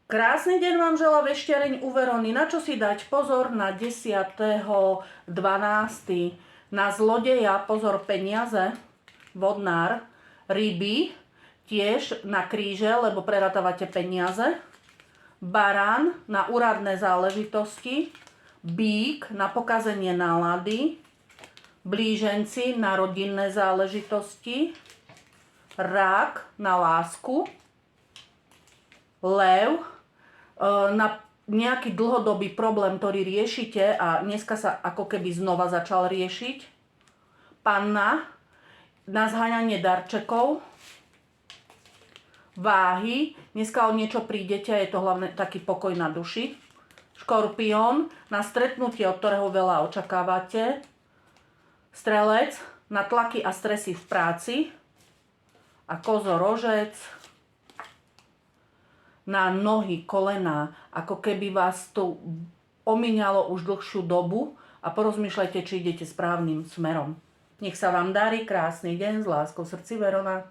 Krásny deň vám želá vešťareň u Verony. Na čo si dať pozor na 10.12. Na zlodeja, pozor, peniaze, vodnár, ryby, tiež na kríže, lebo prerátavate peniaze, barán na úradné záležitosti, bík na pokazenie nálady, blíženci na rodinné záležitosti, rák na lásku, lev na nejaký dlhodobý problém, ktorý riešite a dneska sa ako keby znova začal riešiť. Panna na zháňanie darčekov. Váhy, dneska o niečo prídete a je to hlavne taký pokoj na duši. Škorpión na stretnutie, od ktorého veľa očakávate. Strelec na tlaky a stresy v práci. A kozorožec na nohy, kolená, ako keby vás to omíňalo už dlhšiu dobu a porozmýšľajte, či idete správnym smerom. Nech sa vám darí, krásny deň, s láskou v srdci, Verona.